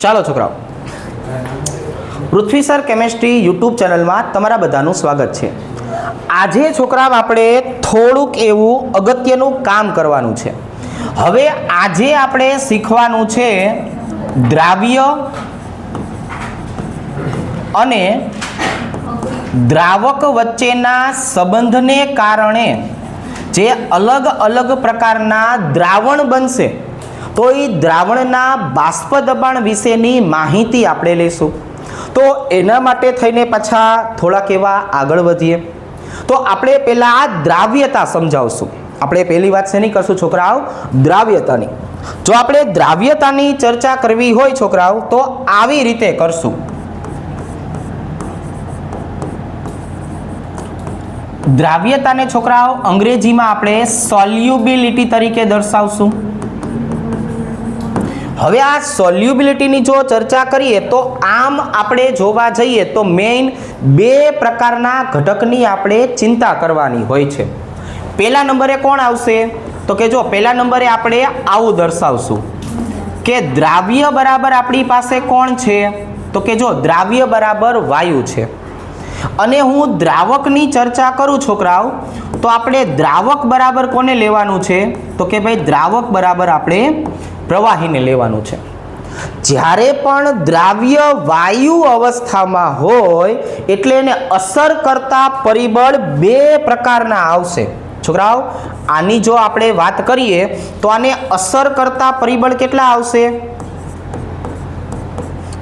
ચાલો છોકરાઓ, પૃથ્વી sir chemistry YouTube ચેનલમાં તમારા બધાનું સ્વાગત છે. આજે છોકરાઓ આપણે થોડુંક એવું અગત્યનું કામ કરવાનું છે. હવે આજે આપણે શીખવાનું છે દ્રાવ્ય અને દ્રાવક વચ્ચેના સંબંધને કારણે જે અલગ અલગ પ્રકારના દ્રાવણ બનશે તો એ દ્રાવણના બાષ્પ દબાણ વિશેની માહિતી આપણે લઈશું. તો એના માટે થઈને પાછા થોડાક એવા આગળ વધીએ તો આપણે પહેલાં આ દ્રાવ્યતા સમજાવશું. આપણે પહેલી વાત શેની કરશું છોકરાઓ? દ્રાવ્યતાની. જો આપણે દ્રાવ્યતાની ચર્ચા કરવી હોય છોકરાઓ તો આવી રીતે કરશું. દ્રાવ્યતાને છોકરાઓ અંગ્રેજીમાં આપણે સોલ્યુબિલિટી તરીકે દર્શાવશું. હવે આ સોલ્યુબિલિટીની જો ચર્ચા કરીએ તો આમ આપણે જોવા જઈએ તો મેઇન બે પ્રકારના ઘટકની આપણે ચિંતા કરવાની હોય છે. પહેલા નંબરે કોણ આવશે? તો કે જો પહેલા નંબરે આપણે આવું દર્શાવશું કે દ્રાવ્ય બરાબર આપણી પાસે કોણ છે? તો કે જો દ્રાવ્ય બરાબર વાયુ છે. અને હું દ્રાવકની ચર્ચા કરું છોકરાઓ તો આપણે દ્રાવક બરાબર કોને લેવાનું છે? તો કે ભાઈ દ્રાવક બરાબર આપણે પ્રવાહીને લેવાનું છે. જ્યારે પણ દ્રાવ્ય વાયુ અવસ્થામાં હોય એટલે એને અસર કરતા પરિબળ બે પ્રકારના આવશે છોકરાઓ. આની જો આપણે વાત કરીએ તો આને અસર કરતા પરિબળ કેટલા આવશે?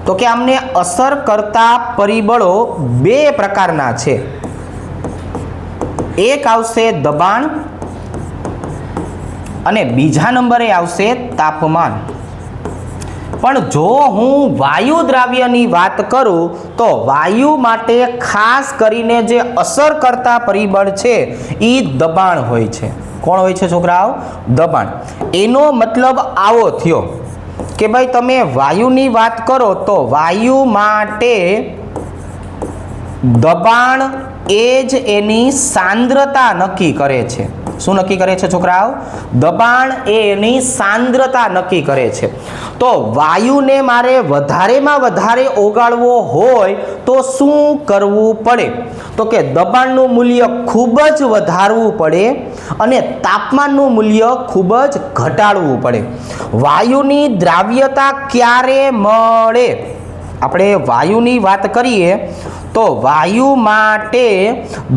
તો કે આમને અસર કરતા પરિબળો બે પ્રકારના છે. એક આવશે દબાણ અને બીજા નંબરે આવશે તાપમાન. પણ જો હું વાયુ દ્રાવ્યની વાત કરું તો વાયુ માટે ખાસ કરીને જે અસર કરતા પરિબળ છે એ દબાણ હોય છે. કોણ હોય છે છોકરાઓ? દબાણ. એનો મતલબ આવો થયો કે ભાઈ તમે વાયુની વાત કરો તો વાયુ માટે દબાણ એ જ એની સાંદ્રતા નક્કી કરે છે. શું નક્કી કરે છે છોકરાઓ? દબાણ એ એની સાંદ્રતા નક્કી કરે છે. તો વાયુને મારે વધારેમાં વધારે ઓગાળવો હોય તો શું કરવું પડે? તો કે દબાણનું મૂલ્ય ખૂબ જ વધારવું પડે અને તાપમાનનું મૂલ્ય ખૂબ જ ઘટાડવું પડે. વાયુની દ્રાવ્યતા ક્યારે મળે? આપણે વાયુની વાત કરીએ તો વાયુ માટે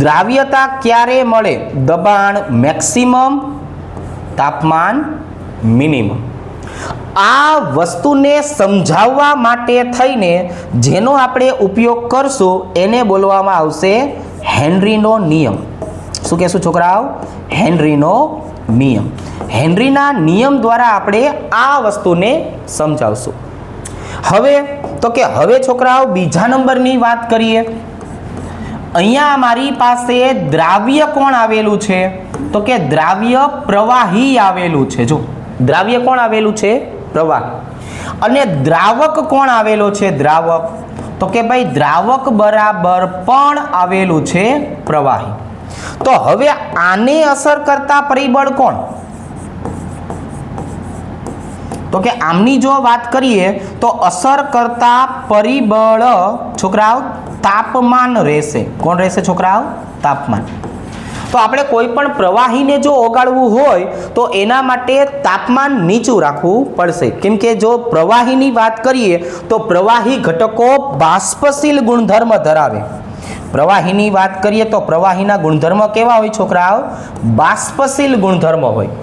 દ્રાવ્યતા ક્યારે મળે? દબાણ મેક્સિમમ, તાપમાન મિનિમમ. આ વસ્તુને સમજાવવા માટે થઈને જેનો આપણે ઉપયોગ કરશું એને બોલવામાં આવશે હેનરીનો નિયમ. શું કહેશું છોકરાઓ? હેનરીનો નિયમ. હેનરીના નિયમ દ્વારા આપણે આ વસ્તુને સમજાવશું. હવે તો કે હવે છોકરાઓ બીજા નંબરની વાત કરીએ. અહીંયા મારી પાસે દ્રાવ્ય કોણ આવેલું છે? તો કે દ્રાવ્ય પ્રવાહી આવેલું છે. જો દ્રાવ્ય કોણ આવેલું છે? પ્રવાહી. અને દ્રાવક કોણ આવેલો છે? દ્રાવક. તો કે ભાઈ દ્રાવક બરાબર પણ આવેલું છે પ્રવાહી. તો હવે આને અસર કરતા પરિબળ કોણ? તો કે આમની જો વાત કરીએ તો અસર કરતા પરિબળ છોકરાઓ તાપમાન રહેશે. કોણ રહેશે છોકરાઓ? તાપમાન. તો આપણે કોઈ પણ પ્રવાહીને જો ઓગાળવું હોય તો એના માટે તાપમાન નીચું રાખવું પડશે. કેમ કે જો પ્રવાહીની વાત કરીએ તો પ્રવાહી ઘટકો બાષ્પશીલ ગુણધર્મ ધરાવે. પ્રવાહીની વાત કરીએ તો પ્રવાહીના ગુણધર્મ કેવા હોય છોકરાઓ? બાષ્પશીલ ગુણધર્મ હોય.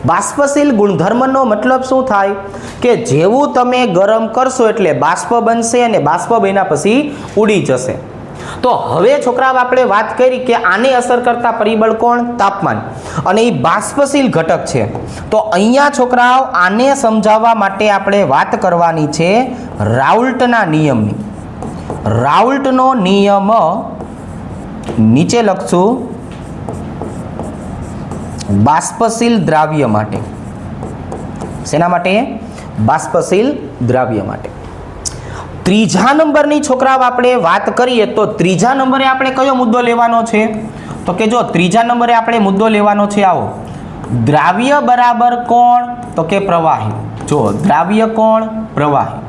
બાષ્પશીલ ગુણધર્મનો મતલબ શું થાય? કે જેવું તમે ગરમ કરશો એટલે બાષ્પ બનશે અને બાષ્પ બન્યા પછી ઉડી જશે. તો હવે છોકરાઓ આપણે વાત કરી કે આને અસર કરતા પરિબળ કોણ? તાપમાન. અને એ બાષ્પશીલ ઘટક છે. તો અહીંયા છોકરાઓ આને સમજાવવા માટે આપણે વાત કરવાની છે રાઉલ્ટના નિયમની. રાઉલ્ટનો નિયમ નીચે લખશું બાષ્પશીલ દ્રાવ્ય માટે. શેના માટે? બાષ્પશીલ દ્રાવ્ય માટે. ત્રીજા નંબરની છોકરાઓ આપણે વાત કરીએ તો ત્રીજા નંબરે આપણે કયો મુદ્દો લેવાનો છે? તો કે જો ત્રીજા નંબરે આપણે મુદ્દો લેવાનો છે આવો દ્રાવ્ય બરાબર કોણ? તો કે પ્રવાહી. જો દ્રાવ્ય કોણ? પ્રવાહી.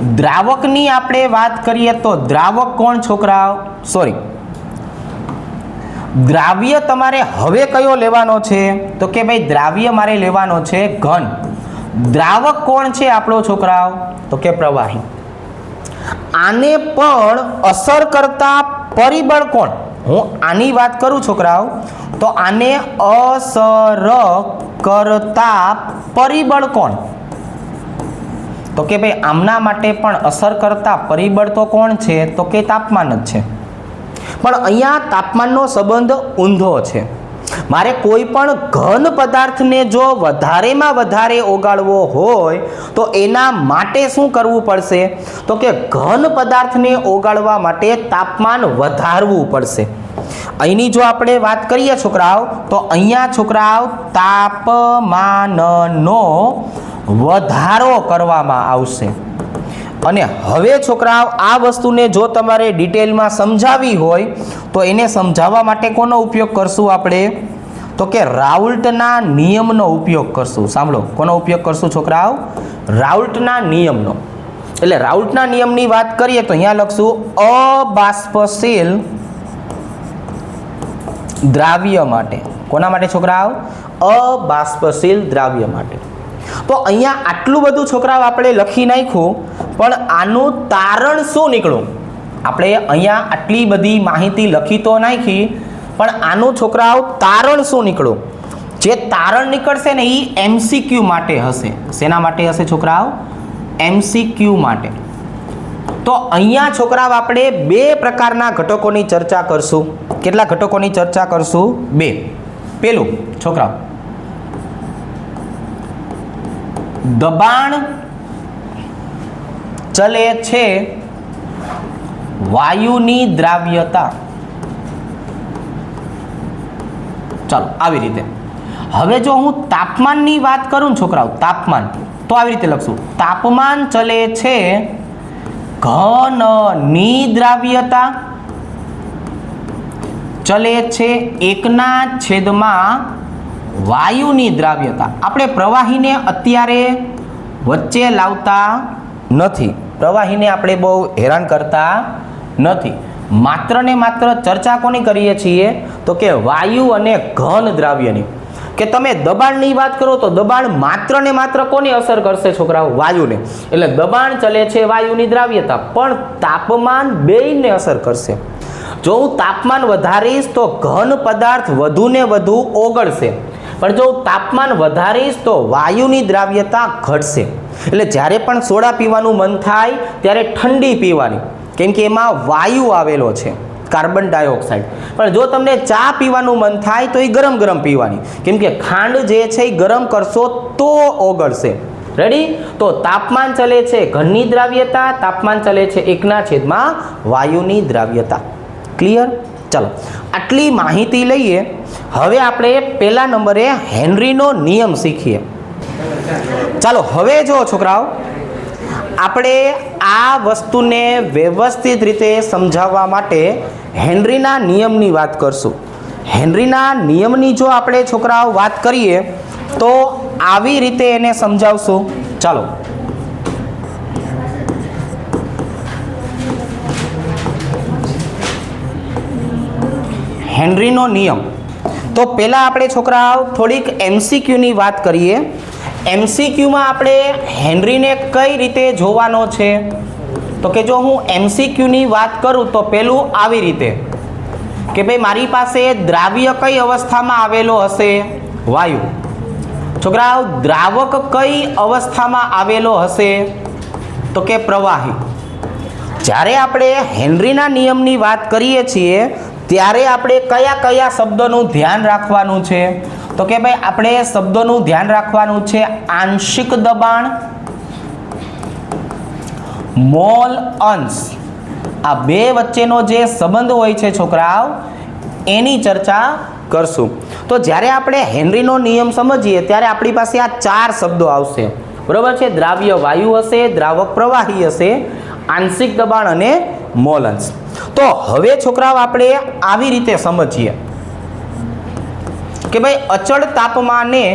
દ્રાવકની આપણે વાત કરીએ તો દ્રાવક કોણ છોકરાઓ? સોરી, દ્રાવ્ય તમારે હવે કયો લેવાનો છે? તો કે ભાઈ દ્રાવ્ય મારે લેવાનો છે ઘન. દ્રાવક કોણ છે આપણો છોકરાઓ? તો કે પ્રવાહી. આને પણ અસર કરતા પરિબળ કોણ? હું આની વાત કરું છોકરાઓ તો આને અસર કરતા પરિબળ કોણ? તો કે ભાઈ આમના માટે પણ અસર કરતા પરિબળ તો કોણ છે? તો કે તાપમાન જ છે. પણ અહીંયા તાપમાનનો સંબંધ ઊંધો છે. મારે કોઈ પણ ઘન પદાર્થને જો વધારેમાં વધારે ઓગાળવો હોય તો એના માટે શું કરવું પડશે? તો કે ઘન પદાર્થને ઓગાળવા માટે તાપમાન વધારવું પડશે. અહીંની જો આપણે વાત કરીએ છોકરાઓ તો અહીંયા છોકરાઓ તાપમાનનો વધારો કરવામાં આવશે. અને હવે છોકરાઓ આ વસ્તુને જો તમારે ડિટેલમાં સમજાવવી હોય તો એને સમજાવવા માટે કોનો ઉપયોગ કરશું આપણે? તો કે રાઉલ્ટના નિયમનો ઉપયોગ કરશું. સાંભળો, કોનો ઉપયોગ કરશું છોકરાઓ? રાઉલ્ટના નિયમનો. એટલે રાઉલ્ટના નિયમની વાત કરીએ તો અહીંયા લખશું અબાષ્પશીલ દ્રાવ્ય માટે. કોના માટે છોકરાઓ? અબાષ્પશીલ દ્રાવ્ય માટે. તો અહીંયા આટલું બધું છોકરાઓ આપણે લખી નાખ્યું, પણ આનું તારણ શું નીકળ્યું? આપણે અહીંયા આટલી બધી માહિતી લખી તો નાખી, પણ આનું છોકરાઓ તારણ શું નીકળ્યું? જે તારણ નીકળશે ને એ MCQ માટે હશે. શેના માટે હશે છોકરાઓ? MCQ માટે. તો અહીંયા છોકરાઓ આપણે બે પ્રકારના ઘટકોની ચર્ચા કરશું. કેટલા ઘટકોની ચર્ચા કરશું? બે. પેલું છોકરાઓ દબાણ ચલે છે વાયુની દ્રાવ્યતા. ચાલો આવી રીતે. હવે જો હું તાપમાનની વાત કરું છોકરાઓ, તાપમાન, તો આવી રીતે લખશું તાપમાન ચલે છે ઘનની દ્રાવ્યતા ચલે છે 1/માં વાયુની દ્રાવ્યતા. આપણે પ્રવાહીને અત્યારે વચ્ચે લાવતા નથી. પ્રવાહીને આપણે બહુ હેરાન કરતા નથી. માત્ર ને માત્ર ચર્ચા કોની કરીએ છીએ? તો કે વાયુ અને ઘન દ્રાવ્યની. કે તમે દબાણની વાત કરો તો દબાણ માત્ર ને માત્ર કોને અસર કરશે છોકરાઓ? વાયુને. એટલે દબાણ ચલે છે વાયુની દ્રાવ્યતા, પણ તાપમાન બેયને અસર કરશે. જો હું તાપમાન વધારીશ તો ઘન પદાર્થ વધુ ને વધુ ઓગળશે, પણ જો તાપમાન વધારીશ તો વાયુની દ્રાવ્યતા ઘટશે. એટલે જ્યારે પણ સોડા પીવાનું મન થાય ત્યારે ઠંડી પીવાની, કેમ કે એમાં વાયુ આવેલો છે, કાર્બન ડાયોક્સાઇડ. પણ જો તમને ચા પીવાનું મન થાય તો એ ગરમ ગરમ પીવાની, કેમ કે ખાંડ જે છે એ ગરમ કરશો તો ઓગળશે. રેડી? તો તાપમાન ચલે છે ઘનની દ્રાવ્યતા, તાપમાન ચલે છે 1/માં વાયુની દ્રાવ્યતા. ક્લિયર? ચાલો આટલી માહિતી લઈએ. હવે આપણે પહેલા નંબરે હેનરીનો નિયમ શીખીએ. ચાલો હવે જો છોકરાઓ આપણે આ વસ્તુને વ્યવસ્થિત રીતે સમજાવવા માટે હેનરીના નિયમની વાત કરશું. હેનરીના નિયમની જો આપણે છોકરાઓ વાત કરીએ તો આવી રીતે એને સમજાવશું. ચાલો હેનરીનો નિયમ. તો પહેલાં આપણે છોકરાઓ થોડીક MCQની વાત કરીએ. MCQમાં આપણે હેનરીને કઈ રીતે જોવાનો છે? તો કે જો હું MCQની વાત કરું તો પહેલું આવી રીતે કે ભાઈ મારી પાસે દ્રાવ્ય કઈ અવસ્થામાં આવેલો હશે? વાયુ. છોકરાઓ દ્રાવક કઈ અવસ્થામાં આવેલો હશે? તો કે પ્રવાહી. જ્યારે આપણે હેનરીના નિયમની વાત કરીએ છીએ ત્યારે આપણે કયા કયા શબ્દોનું ધ્યાન રાખવાનું છે? તો કે ભાઈ આપણે શબ્દોનું ધ્યાન રાખવાનું છે આંશિક દબાણ, મોલ અંશ. આ બે વચ્ચેનો જે સંબંધ હોય છે છોકરાઓ એની ચર્ચા કરશું. તો જ્યારે આપણે હેનરીનો નિયમ સમજીએ ત્યારે આપણી પાસે આ ચાર શબ્દો આવશે. બરોબર છે? દ્રાવ્ય વાયુ હશે, દ્રાવક પ્રવાહી હશે, આંશિક દબાણ અને મોલ અંશ. તો હવે છોકરાઓ આપણે આવી રીતે સમજીએ કે ભાઈ અચળ તાપમાને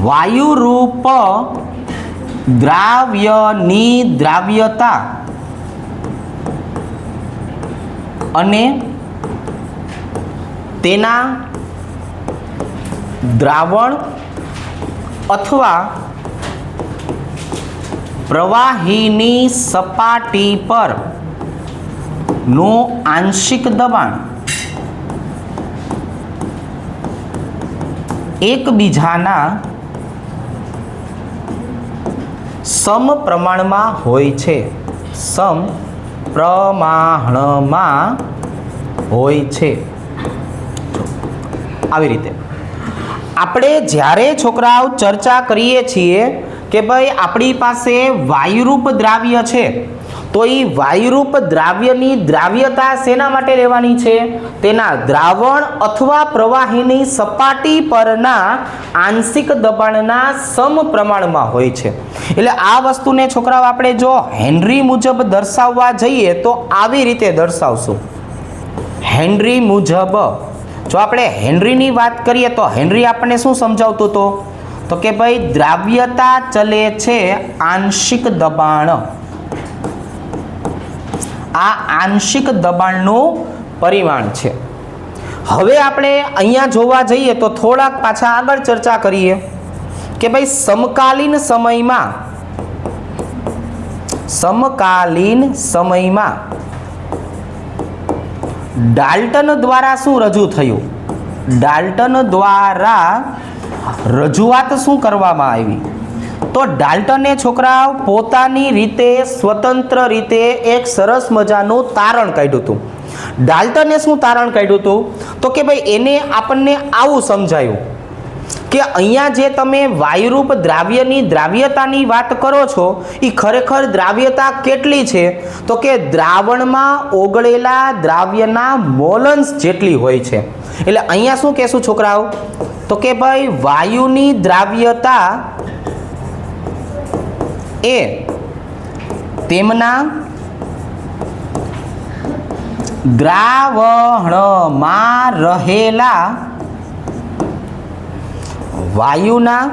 વાયુરૂપ દ્રાવ્યની દ્રાવ્યતા અને તેના દ્રાવણ અથવા પ્રવાહીની સપાટી પર નું આંશિક દબાણ એકબીજાના સમપ્રમાણમાં હોય છે. સમપ્રમાણમાં હોય છે. આવી રીતે આપણે જ્યારે છોકરાઓ ચર્ચા કરીએ છીએ કે ભાઈ આપણી પાસે વાયુરૂપ દ્રાવ્ય છે, તો એ વાયુરૂપ દ્રાવ્યની દ્રાવ્યતા શેના માટે લેવાની છે? તેના દ્રાવણ અથવા પ્રવાહીની સપાટી પરના આંશિક દબાણના સમપ્રમાણમાં હોય છે. એટલે આ વસ્તુને છોકરાઓ આપણે જો હેનરી મુજબ દર્શાવવા જઈએ તો આવી રીતે દર્શાવશું. હેનરી મુજબ જો આપણે હેનરીની વાત કરીએ તો હેનરી આપણને શું સમજાવતો હતો? તો કે ભાઈ દ્રાવ્યતા ચલે છે આંશિક દબાણ. આ આંશિક દબાણનું પરિમાણ છે. હવે આપણે અહીંયા જોવા જઈએ તો થોડાક પાછા આગળ ચર્ચા કરીએ કે ભાઈ સમકાલીન સમયમાં ડાલ્ટન દ્વારા શું રજૂ થયું? ડાલ્ટન દ્વારા રજૂઆત શું કરવામાં આવી? તો ડાલ્ટને છોકરાઓ પોતાની રીતે સ્વતંત્ર રીતે એક સરસ મજાનું તારણ કાઢ્યું હતું. ડાલ્ટને શું તારણ કાઢ્યું હતું? તો કે ભાઈ એને આપણને આવું સમજાયું કે અહીંયા જે તમે વાયુરૂપ દ્રાવ્યની દ્રાવ્યતાની વાત કરો છો એ ખરેખર દ્રાવ્યતા કેટલી છે? તો કે દ્રાવણમાં ઓગળેલા દ્રાવ્યના મોલન્સ જેટલી હોય છે. એટલે અહીંયા શું કહેશું છોકરાઓ? તો કે ભાઈ વાયુની દ્રાવ્યતા એ તેમના દ્રાવણમાં રહેલા વાયુના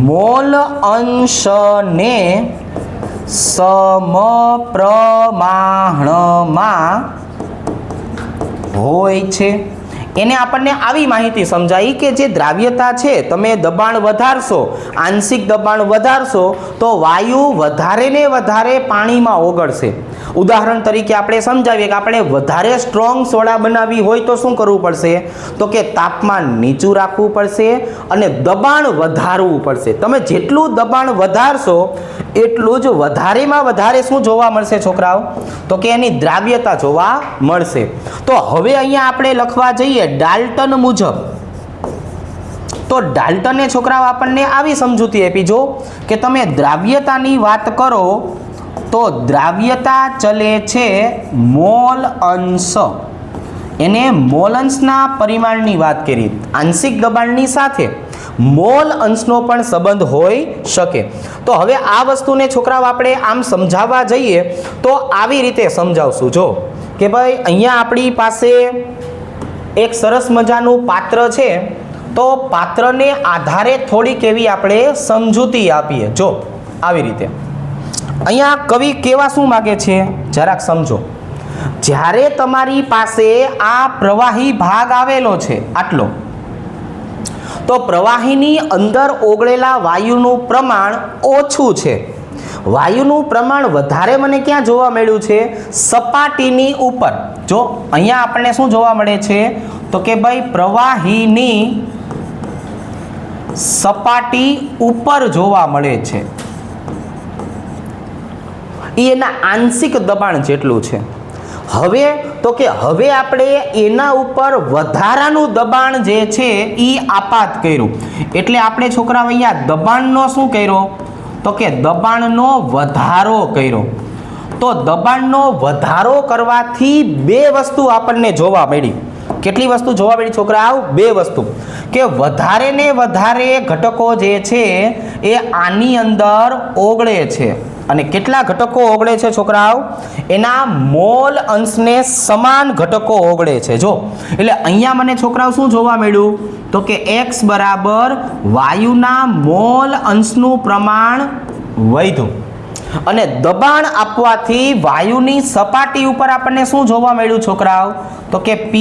મોલ અંશને સમપ્રમાણમાં હોય છે. એને આપણને આવી માહિતી સમજાવી કે જે દ્રાવ્યતા છે, તમે દબાણ વધારશો, આંશિક દબાણ વધારશો તો વાયુ વધારે ને વધારે પાણીમાં ઓગળશે. ઉદાહરણ તરીકે આપણે સમજાવીએ કે આપણે વધારે સ્ટ્રોંગ સોડા બનાવવી હોય તો શું કરવું પડશે? તો કે તાપમાન નીચું રાખવું પડશે અને દબાણ વધારવું પડશે. તમે જેટલું દબાણ વધારશો એટલું જ વધારેમાં વધારે શું જોવા મળશે છોકરાઓ? તો કે એની દ્રાવ્યતા જોવા મળશે. તો હવે અહીંયા આપણે લખવા જઈએ ડાલ્ટન મુજબ. તો ડાલ્ટને છોકરાઓ આપણને આવી સમજૂતી આપી જો કે તમે દ્રાવ્યતાની વાત કરો તો દ્રાવ્યતા ચલે છે મોલ અંશ. એને મોલ અંશના પરિમાણની વાત કરી. આંશિક દબાણની સાથે મોલ અંશનો પણ સંબંધ હોઈ શકે. તો હવે આ વસ્તુને છોકરાઓ આપણે આમ સમજાવવા જઈએ તો આવી રીતે સમજાવશું જો કે ભાઈ અહીંયા આપણી પાસે એક સરસ મજાનું પાત્ર છે, તો પાત્રને આધારે થોડીક એવી આપણે સમજૂતી આપીએ. જો આવી રીતે અહીંયા કવિ કેવા શું માગે છે જરાક સમજો. જ્યારે તમારી પાસે આ પ્રવાહી ભાગ આવેલો છે આટલો, તો પ્રવાહીની અંદર ઓગળેલા વાયુનું પ્રમાણ ઓછું છે. વાયુનું પ્રમાણ વધારે મને ક્યાં જોવા મળ્યું છે? સપાટીની ઉપર. જો અહીંયા આપણને શું જોવા મળે છે? તો કે ભાઈ પ્રવાહીની સપાટી ઉપર જોવા મળે છે. એના આંશિક દબાણ જેટલું છે. હવે તો કે હવે આપણે એના ઉપર વધારાનું દબાણ જે છે એ આપાત કર્યું. એટલે આપણે છોકરાઓ અહીંયા દબાણનો શું કર્યો? તો કે દબાણનો વધારો કર્યો. તો દબાણનો વધારો કરવાથી બે વસ્તુ આપણને જોવા મળી. કેટલી વસ્તુ જોવા મળી છોકરાઓ? બે વસ્તુ. કે વધારે ને વધારે ઘટકો જે છે એ આની અંદર ઓગળે છે. અને કેટલા ઘટકો ઓગળે છે છોકરાઓ? એના મોલ અંશને સમાન ઘટકો ઓગળે છે. જો એટલે અહીંયા મને છોકરાઓ શું જોવા મળ્યું? તો કે x બરાબર વાયુના મોલ અંશનું પ્રમાણ વધ્યું અને દબાણ આપવાથી વાયુની સપાટી ઉપર આપણને શું જોવા મળ્યું છોકરાઓ? તો કે P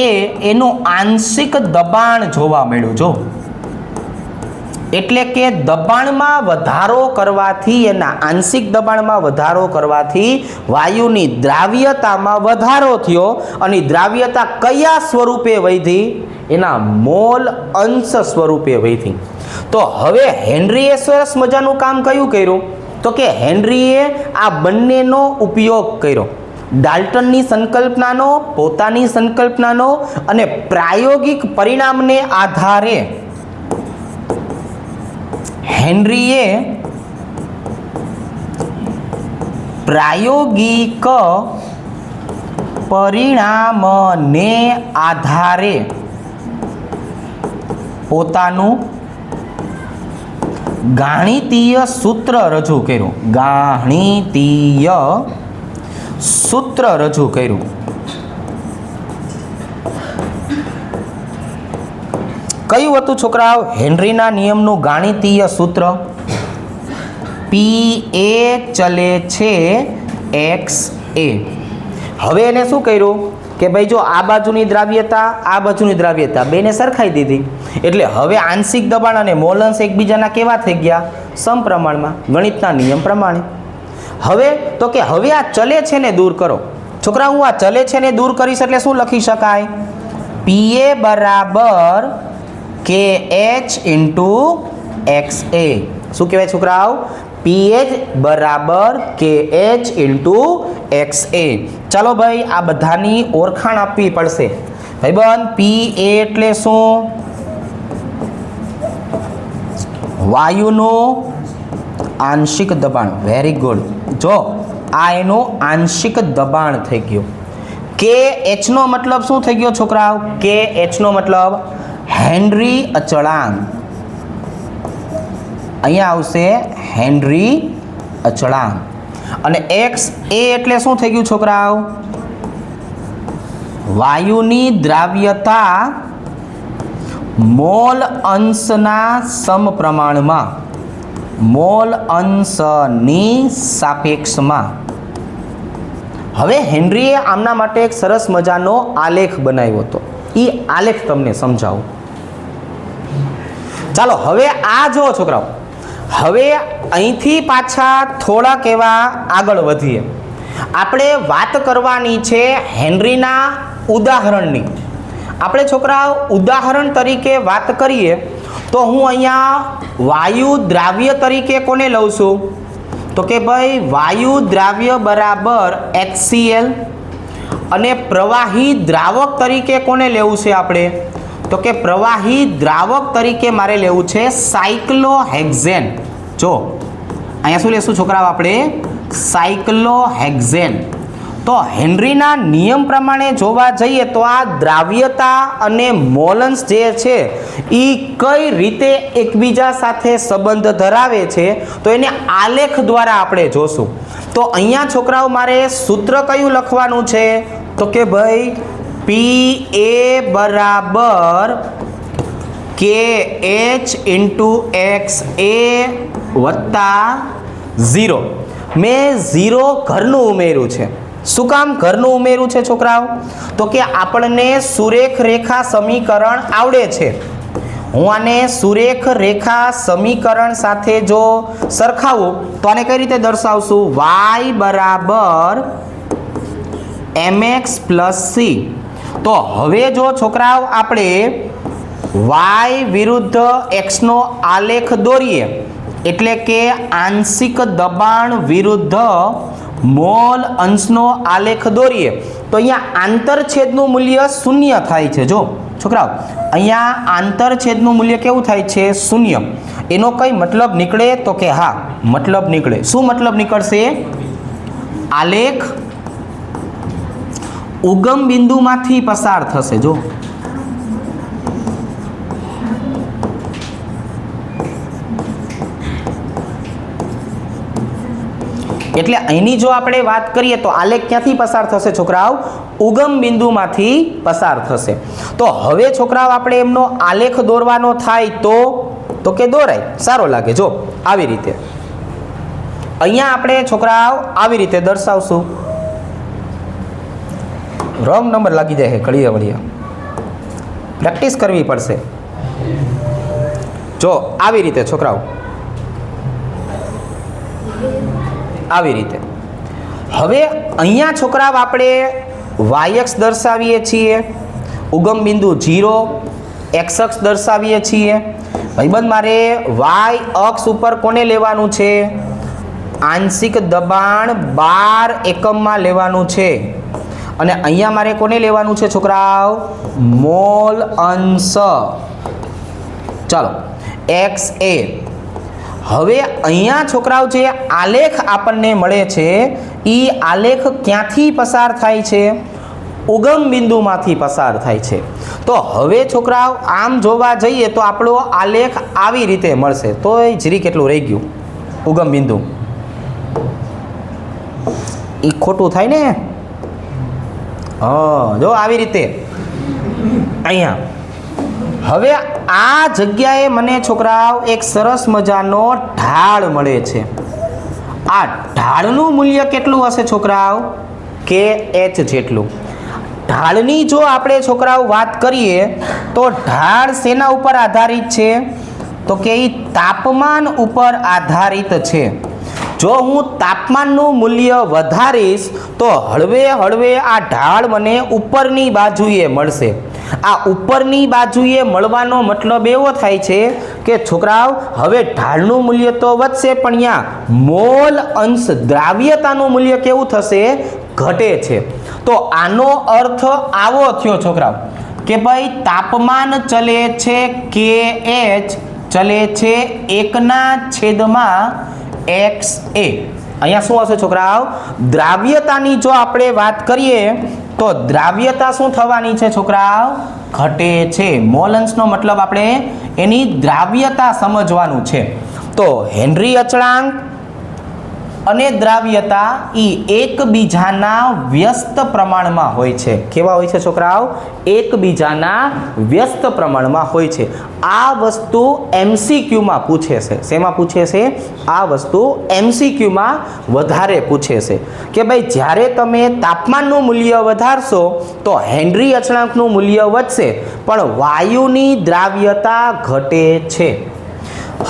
એ એનું આંશિક દબાણ જોવા મળ્યું. જો એટલે કે દબાણમાં વધારો કરવાથી, એના આંશિક દબાણમાં વધારો કરવાથી વાયુની દ્રાવ્યતામાં વધારો થયો અને દ્રાવ્યતા કયા સ્વરૂપે વધી? એના મોલ અંશ સ્વરૂપે વધી. તો હવે હેનરીએ સરસ મજાનું કામ કયું કર્યું? તો કે હેનરીએ આ બંનેનો ઉપયોગ કર્યો. ડાલ્ટનની સંકલ્પનાનો, પોતાની સંકલ્પનાનો અને પ્રાયોગિક પરિણામને આધારે હેનરીએ પ્રાયોગિક પરિણામને આધારે પોતાનું ગાણિતીય સૂત્ર રજૂ કર્યું. ગાણિતીય સૂત્ર રજૂ કર્યું. કયું હતું છોકરાઓ હેનરીના નિયમનું ગાણિતીય સૂત્ર? P એ ચલે છે x a. હવે એને શું કર્યું કે ભાઈ જો આ બાજુની દ્રાવ્યતા, આ બાજુની દ્રાવ્યતા બેને સરખાઈ દીધી. એટલે હવે આંશિક દબાણ અને મોલ અંશ એકબીજાના કેવા થઈ ગયા? સમપ્રમાણમાં, ગણિતના નિયમ પ્રમાણે. હવે તો કે હવે આ ચલે છે ને દૂર કરો. છોકરા હું આ ચલે છે ને દૂર કરીશ એટલે શું લખી શકાય? P a બરાબર KH ઇન્ટુ XA. શું કહેવાય છોકરાઓ? PH બરાબર KH ઇન્ટુ XA. ચાલો ભાઈ આ બધાની ઓળખાણ આપવી પડશે. ભાઈબંધ PA એટલે શું? વાયુનું આંશિક દબાણ. Very good. જો આ એનું આંશિક દબાણ થઈ ગયું. KH નો મતલબ શું થઈ ગયો છોકરાઓ? KH નો મતલબ હેનરી અચળાંક. અહીંયા આવશે હેનરી અચળાંક. અને XA એટલે શું થઈ ગયું છોકરાઓ? વાયુની દ્રાવ્યતા મોલ અંશના સમપ્રમાણમાં, મોલ અંશની સાપેક્ષમાં. હવે હેનરીએ આમના માટે એક સરસ મજાનો આલેખ બનાવ્યો હતો. એ આલેખ તમને સમજાવું. ચાલો હવે આ જો છોકરાઓ, હવે અહીંથી પાછા થોડાક એવા આગળ વધીએ. આપણે વાત કરવાની છે હેનરીના ઉદાહરણની. આપણે છોકરાઓ ઉદાહરણ તરીકે વાત કરીએ તો હું અહીંયા વાયુ દ્રાવ્ય તરીકે કોને લઉં છું? તો કે ભાઈ વાયુ દ્રાવ્ય બરાબર HCl. અને પ્રવાહી દ્રાવક તરીકે કોને લેવું છે આપણે? તો કે પ્રવાહી દ્રાવક તરીકે મારે લેવું છે સાયક્લોહેક્ઝેન. જો અહીંયા શું લેશું છોકરાઓ આપણે? સાયક્લોહેક્ઝેન. તો હેનરીના નિયમ પ્રમાણે જોવા જઈએ તો આ દ્રાવ્યતા અને મોલન્સ જે છે એ કઈ રીતે એકબીજા સાથે સંબંધ ધરાવે છે તો એને આલેખ દ્વારા આપણે જોશું. તો અહીંયા છોકરાઓ મારે સૂત્ર કયું લખવાનું છે? તો કે ભાઈ PA બરાબર KH ઇન્ટુ XA વત્તા 0. મેં 0 ઘરનું ઉમેર્યું છે. શું કામ ઘરનું ઉમેર્યું છે છોકરાઓ? તો કે આપણને સુરેખ રેખા સમીકરણ આવડે છે. હું આને સુરેખ રેખા સમીકરણ સાથે જો સરખાવું તો આને કઈ રીતે દર્શાવશું? y બરાબર mx પ્લસ c. તો હવે જો છોકરાઓ આપણે y વિરુદ્ધ x નો આલેખ દોરીએ એટલે કે આંશિક દબાણ વિરુદ્ધ મોલ અંશનો આલેખ દોરીએ તો અહીંયા આંતરછેદનું મૂલ્ય 0 થાય છે. જો છોકરાઓ અહીંયા આંતરછેદનું મૂલ્ય કેવું થાય છે? 0. એનો કઈ મતલબ નીકળે? તો કે હા મતલબ નીકળે. શું મતલબ નીકળશે? આલેખ ઉગમ બિંદુમાંથી પસાર થશે. જો એટલે અહીંની જો આપણે વાત કરીએ તો આલેખ ક્યાંથી પસાર થશે છોકરાઓ? ઉગમ બિંદુમાંથી પસાર થશે. તો હવે છોકરાઓ આપણે એમનો આલેખ દોરવાનો થાય તો કે દોરાય, સારો લાગે. જો આવી રીતે અહીંયા આપણે છોકરાઓ આવી રીતે દર્શાવશું. રોંગ નંબર લાગી જાય છે ઘડીએ વળીએ, પ્રેક્ટિસ કરવી પડશે. જો આવી રીતે છોકરાઓ, આવી રીતે. હવે અહીંયા છોકરાઓ આપણે વાયઅક્ષ દર્શાવીએ છીએ, ઉગમ બિંદુ 0, એક્સ અક્ષ દર્શાવીએ છીએ. ભાઈબંધ મારે વાય અક્ષ ઉપર કોને લેવાનું છે? આંશિક દબાણ 12 એકમમાં લેવાનું છે. અને અહીંયા મારે કોને લેવાનું છે છોકરાઓ? મોલ અંશ. ચાલો એક્સ એ. હવે અહીંયા છોકરાઓ જે આલેખ આપણને મળે છે એ આલેખ ક્યાંથી પસાર થાય છે? ઉગમ બિંદુમાંથી પસાર થાય છે. તો હવે છોકરાઓ આમ જોવા જઈએ તો આપણો આલેખ આવી રીતે મળશે. તો એ જરી કેટલું રહી ગયું ઉગમ બિંદુ, એ ખોટું થાય ને. હા જો આવી રીતે અહીંયા. હવે આ જગ્યાએ મને છોકરાઓ એક સરસ મજાનો ઢાળ મળે છે. આ ઢાળનું મૂલ્ય કેટલું હશે છોકરાઓ? કે એચ જેટલું. ઢાળની જો આપણે છોકરાઓ વાત કરીએ તો ઢાળ શેના ઉપર આધારિત છે? તો કે એ તાપમાન ઉપર આધારિત છે. જો હું તાપમાનનું મૂલ્ય વધારીશ તો હળવે હળવે આ ઢાળ મને ઉપરની બાજુએ મળશે. આ ઉપરની બાજુએ મળવાનો મતલબ એવો થાય છે કે છોકરાઓ હવે ઢાળનું મૂલ્ય તો વધશે પણ અહીંયા મોલ અંશ દ્રાવ્યતાનું મૂલ્ય કેવું થશે? ઘટે છે. તો આનો અર્થ આવો થયો છોકરાઓ કે ભાઈ તાપમાન ચલે છે કે એચ ચલે છે 1/XA. અહીંયા શું હશે છોકરાઓ? દ્રાવ્યતાની જો આપણે વાત કરીએ તો દ્રાવ્યતા શું થવાની છે છોકરાઓ? ઘટે છે. મોલ અંશનો મતલબ આપણે એની દ્રાવ્યતા સમજવાનું છે. તો હેનરી અચળાંક અને દ્રાવ્યતા એ એકબીજાના વ્યસ્ત પ્રમાણમાં હોય છે. કેવા હોય છે છોકરાઓ? એકબીજાના વ્યસ્ત પ્રમાણમાં હોય છે. આ વસ્તુ MCQમાં પૂછે છે. શેમાં પૂછે છે? આ વસ્તુ MCQમાં વધારે પૂછે છે કે ભાઈ જ્યારે તમે તાપમાનનું મૂલ્ય વધારશો તો હેનરી અચળાંકનું મૂલ્ય વધશે પણ વાયુની દ્રાવ્યતા ઘટે છે.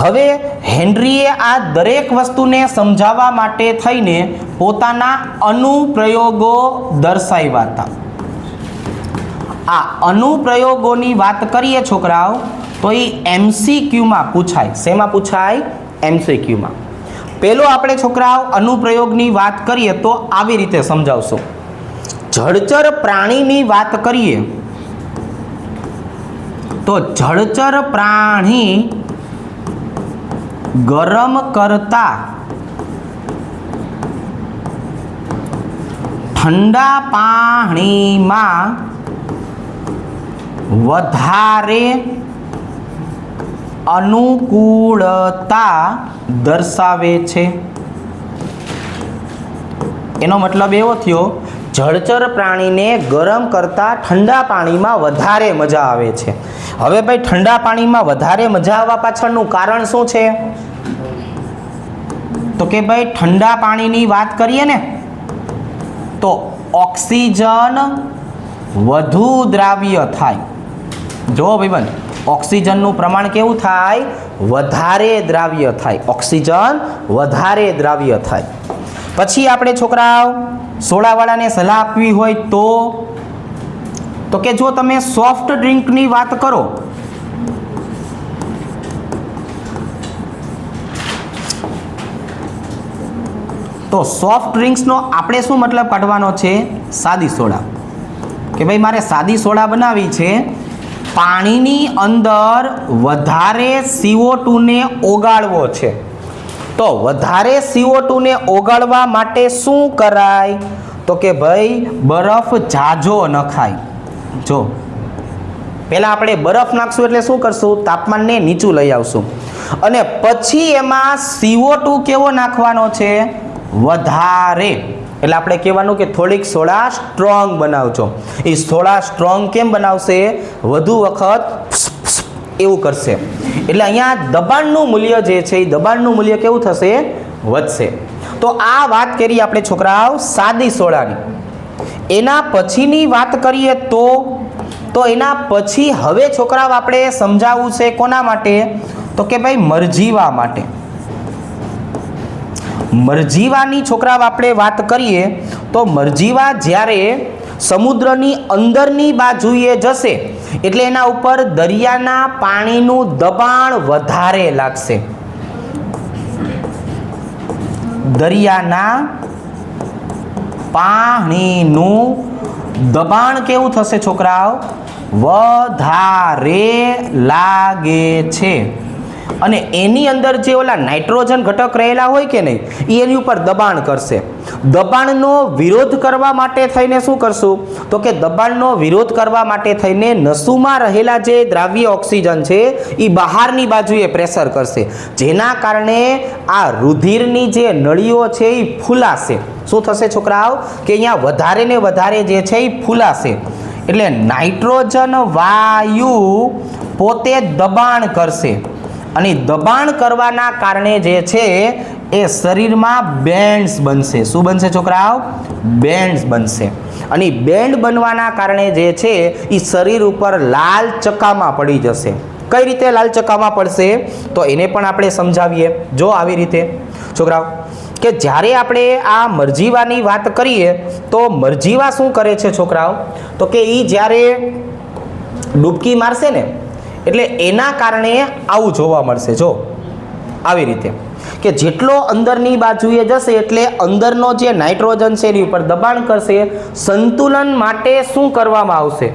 હવે હેનરીએ આ દરેક વસ્તુને સમજાવવા માટે થઈને પોતાના અનુપ્રયોગો દર્શાવ્યા હતા. આ અનુપ્રયોગોની વાત કરીએ છોકરાઓ તો એ MCQમાં પૂછાય. શેમાં પૂછાય? MCQમાં. પહેલો આપણે છોકરાઓ અનુપ્રયોગની વાત કરીએ તો આવી રીતે સમજાવશો. જળચર પ્રાણીની વાત કરીએ તો જળચર પ્રાણી ગરમ કરતા ઠંડા પાણીમાં વધારે અનુકૂળતા દર્શાવે છે. એનો મતલબ એવો થયો જળચર પ્રાણીને ગરમ કરતા ઠંડા પાણીમાં વધારે મજા આવે છે. હવે ભાઈ ઠંડા પાણીમાં વધારે મજા આવવા પાછળનું કારણ શું છે? તો કે ભાઈ ઠંડા પાણીની વાત કરીએ ને તો ઓક્સિજન વધુ દ્રાવ્ય થાય. જો ભાઈબંધ ઓક્સિજનનું પ્રમાણ કેવું થાય? વધારે દ્રાવ્ય થાય. ઓક્સિજન વધારે દ્રાવ્ય થાય. પછી આપણે છોકરાઓ સોડાવાળાને સલાહ આપવી હોય તો કે જો તમે સોફ્ટ ડ્રિંકની વાત કરો તો સોફ્ટ ડ્રિંક્સનો આપણે શું મતલબ કાઢવાનો છે? સાદી સોડા. કે ભાઈ મારે સાદી સોડા બનાવી છે, પાણીની અંદર વધારે CO2 ને ઓગાળવો છે. તો વધારે CO2 ને ઓગાળવા માટે શું કરાય? તો કે ભાઈ બરફ જાજો નખાય. જો પહેલાં આપણે બરફ નાખશું એટલે શું કરશું? તાપમાનને નીચું લઈ આવશું અને પછી એમાં CO2 કેવો નાખવાનો છે? વધારે, એટલે આપણે કહેવાનું કે થોડીક સોડા સ્ટ્રોંગ બનાવજો. એ સોડા સ્ટ્રોંગ કેમ બનાવશે? વધુ વખત એવું કરશે. એટલે અહીંયા દબાણનું મૂલ્ય જે છે એ દબાણનું મૂલ્ય કેવું થશે? વધશે. તો આ વાત કરીએ આપણે છોકરાઓ સાદી સોડાની. એના પછીની વાત કરીએ તો એના પછી હવે છોકરાઓ આપણે સમજાવવું છે કોના માટે? તો કે ભાઈ મરજીવા માટે. મરજીવાની છોકરાઓ આપણે વાત કરીએ તો મરજીવા જ્યારે સમુદ્રની અંદરની બાજુએ જશે એટલે એના ઉપર દરિયાના પાણીનું દબાણ વધારે લાગશે. દરિયાના પાણીનું દબાણ કેવું થશે છોકરાઓ? વધારે લાગે છે. અને એની અંદર જે ઓલા નાઇટ્રોજન ઘટક રહેલા હોય કે નહીં, એ એની ઉપર દબાણ કરશે. દબાણનો વિરોધ કરવા માટે થઈને શું કરશું? તો કે દબાણનો વિરોધ કરવા માટે થઈને નસુમાં રહેલા જે દ્રાવ્ય ઓક્સિજન છે એ બહારની બાજુએ પ્રેશર કરશે, જેના કારણે આ રુધિરની જે નળીઓ છે એ ફૂલાશે. શું થશે છોકરાઓ? કે અહીંયા વધારે ને વધારે જે છે એ ફૂલાશે. એટલે નાઇટ્રોજન વાયુ પોતે દબાણ કરશે અને દબાણ કરવાના કારણે જે છે એ શરીરમાં બેન્ડ્સ બનશે. શું બનશે છોકરાઓ? બેન્ડ્સ બનશે. અને બેન્ડ બનવાના કારણે જે છે એ શરીર ઉપર લાલ ચકામાં પડી જશે. કઈ રીતે લાલ ચકામાં પડશે? તો એને પણ આપણે સમજાવીએ. જો આવી રીતે છોકરાઓ કે જ્યારે આપણે આ મરજીવાની વાત કરીએ તો મરજીવા શું કરે છે છોકરાઓ? તો કે એ જ્યારે ડૂબકી મારશે ને એટલે એના કારણે આવું જોવા મળશે. જો આવી રીતે કે જેટલો અંદરની બાજુએ જશે એટલે અંદરનો જે નાઇટ્રોજન છે એની ઉપર દબાણ કરશે. સંતુલન માટે શું કરવામાં આવશે?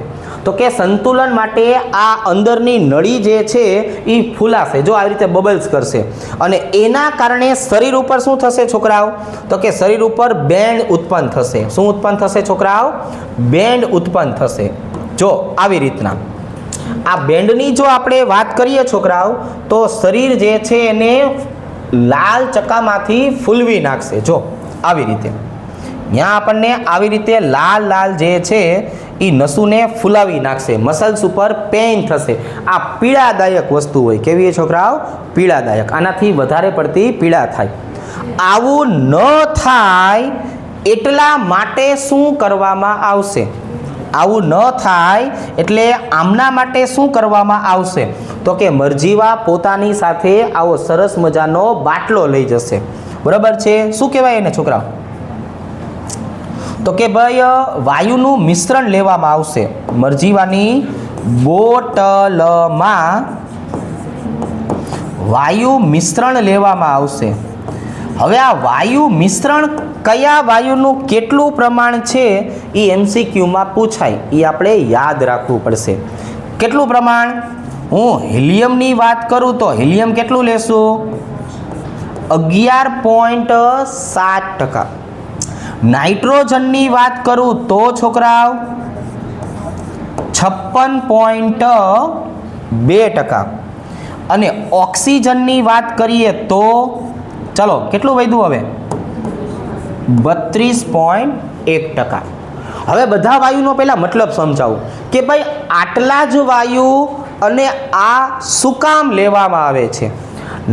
તો કે સંતુલન માટે આ અંદરની નળી જે છે એ ફૂલાશે. જો આવી રીતે બબલ્સ કરશે અને એના કારણે શરીર ઉપર શું થશે છોકરાઓ? તો કે શરીર ઉપર બેન્ડ ઉત્પન્ન થશે. શું ઉત્પન્ન થશે છોકરાઓ? બેન્ડ ઉત્પન્ન થશે. જો આવી રીતના આ બેન્ડની જો આપણે વાત કરીએ છોકરાઓ તો શરીર જે છે એને લાલ ચકામાંથી ફૂલવી નાખશે. જો આવી રીતે ત્યાં આપણને આવી રીતે લાલ લાલ જે છે એ નસુને ફૂલાવી નાખશે. મસલ્સ ઉપર પેઇન થશે. આ પીડાદાયક વસ્તુ હોય. કેવી હોય છોકરાઓ? પીડાદાયક. આનાથી વધારે પડતી પીડા થાય. આવું ન થાય એટલા માટે શું કરવામાં આવશે? આવું ન થાય એટલે આમના માટે શું કરવામાં આવશે? તો કે મરજીવા પોતાની સાથે આવો સરસ મજાનો બાટલો લઈ જશે. બરાબર છે? શું કહેવાય એને છોકરાઓ? તો કે ભાઈ વાયુનું મિશ્રણ લેવામાં આવશે. મરજીવાની બોટલમાં વાયુ મિશ્રણ લેવામાં આવશે. હવે આ વાયુ મિશ્રણ કયા વાયુનું કેટલું પ્રમાણ છે એ MCQમાં પૂછાય. એ આપણે યાદ રાખવું પડશે. કેટલું પ્રમાણ? હું હિલિયમની વાત કરું તો હિલિયમ કેટલું લેશું? 11.7%. નાઇટ્રોજનની વાત કરું તો છોકરાઓ 56.2%. અને ઓક્સિજનની વાત કરીએ તો ચલો કેટલું વધ્યું હવે? 32.1%. હવે બધા વાયુનો પહેલા મતલબ સમજાવું કે ભાઈ આટલા જ વાયુ અને આ શું કામ લેવામાં આવે છે?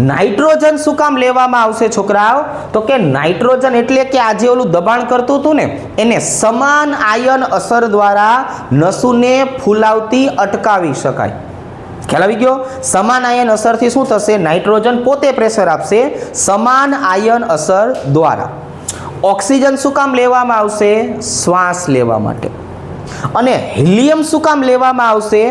નાઇટ્રોજન શું કામ લેવામાં આવશે છોકરાઓ? તો કે નાઇટ્રોજન એટલે કે આજે ઓલું દબાણ કરતું હતું ને એને સમાન આયન અસર દ્વારા નસુને ફૂલાવતી અટકાવી શકાય. ખ્યાલ આવી ગયો? સમાન આયન અસરથી શું થશે? નાઇટ્રોજન પોતે પ્રેશર આપશે સમાન આયન અસર દ્વારા. ઓક્સિજન શું કામ લેવામાં આવશે? શ્વાસ લેવા માટે. અને હિલિયમ શું કામ લેવામાં આવશે?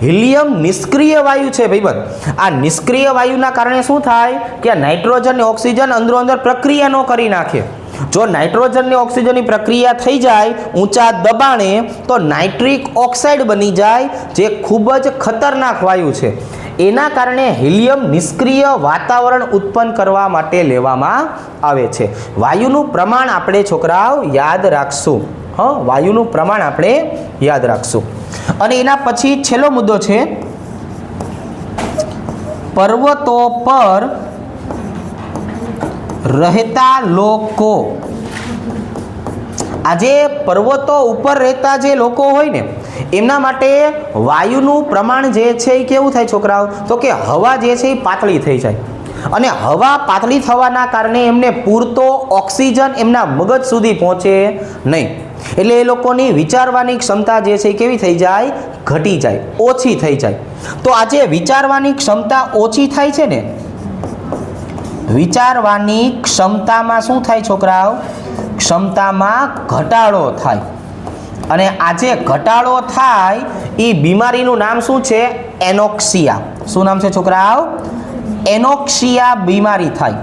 હિલિયમ નિષ્ક્રિય વાયુ છે ભાઈબંધ. આ નિષ્ક્રિય વાયુના કારણે શું થાય કે આ નાઇટ્રોજન અને ઓક્સિજન અંદરો અંદર પ્રક્રિયા ન કરી નાખે. જો નાઇટ્રોજન અને ઓક્સિજનની પ્રક્રિયા થઈ જાય ઊંચા દબાણે તો નાઇટ્રિક ઓક્સાઇડ બની જાય, જે ખૂબ જ ખતરનાક વાયુ છે. એના કારણે હિલિયમ નિષ્ક્રિય વાતાવરણ ઉત્પન્ન કરવા માટે લેવામાં આવે છે. વાયુનું પ્રમાણ આપણે છોકરાઓ યાદ રાખશું. વાયુનું પ્રમાણ આપણે યાદ રાખશું. અને એના પછી છેલ્લો મુદ્દો છે પર્વતો પર રહેતા લોકો, આજે પર્વતો ઉપર રહેતા જે લોકો હોય ને એમના માટે વાયુનું પ્રમાણ જે છે એ કેવું થાય છોકરાઓ? તો કે હવા જે છે એ પાતળી થઈ જાય, અને હવા પાતળી થવાના કારણે એમને પૂરતો ઓક્સિજન એમના મગજ સુધી પહોંચે નહીં, એટલે એ લોકોની વિચારવાની ક્ષમતા જે છે એ કેવી થઈ જાય? ઘટી જાય, ઓછી થઈ જાય. તો આજે વિચારવાની ક્ષમતા ઓછી થાય છે ને, વિચારવાની ક્ષમતામાં શું થાય છોકરાઓ? ક્ષમતામાં ઘટાડો થાય. અને આજે ઘટાડો થાય એ બીમારીનું નામ શું છે? એનોક્સિયા. શું નામ છે છોકરાઓ? એનોક્સિયા બીમારી થાય,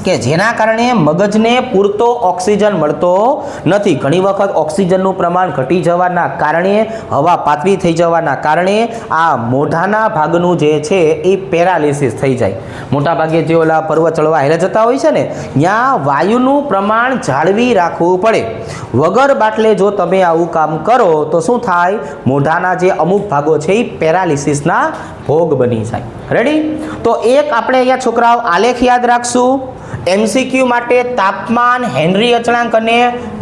કે જેના કારણે મગજને પૂરતો ઓક્સિજન મળતો નથી. ઘણી વખત ઓક્સિજનનું પ્રમાણ ઘટી જવાના કારણે, હવા પાતળી થઈ જવાના કારણે આ મોઢાના ભાગનું જે છે એ પેરાલિસિસ થઈ જાય. મોટા ભાગે જે ઓલા પર્વત ચડવા હેલા જતા હોય છે ને, ત્યાં વાયુનું પ્રમાણ જાળવી રાખવું પડે. વગર બાટલે જો તમે આવું કામ કરો તો શું થાય? મોઢાના જે અમુક ભાગો છે એ પેરાલિસિસના ભોગ બની જાય. રેડી? તો એક આપણે અહીંયા છોકરાઓ આલેખ યાદ રાખશું. એમસીક્યુ માટે તાપમાન, હેનરી અચળાંક અને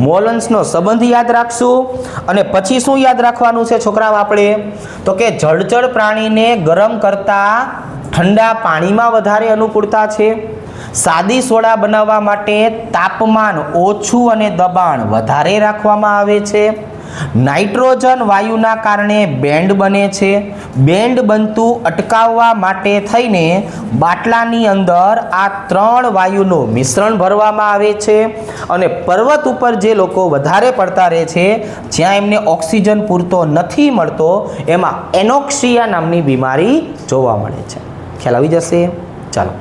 મોલન્સનો સંબંધ યાદ રાખશું. અને પછી શું યાદ રાખવાનું છે છોકરાઓ આપણે? તો કે જળચર પ્રાણીને ગરમ કરતા ઠંડા પાણીમાં વધારે અનુકૂળતા છે. સાદી સોડા બનાવવા માટે તાપમાન ઓછું અને દબાણ વધારે રાખવામાં આવે છે. નાઇટ્રોજન વાયુના કારણે બેન્ડ બને છે. બેન્ડ બનતું અટકાવવા માટે થઈને બાટલાની અંદર આ 3 વાયુનું મિશ્રણ ભરવામાં આવે છે. અને પર્વત ઉપર જે લોકો વધારે પડતા રહે છે, જ્યાં એમને ઓક્સિજન પૂરતો નથી મળતો, એમાં એનોક્સિયા નામની બીમારી જોવા મળે છે. ખ્યાલ આવી જશે? ચાલો.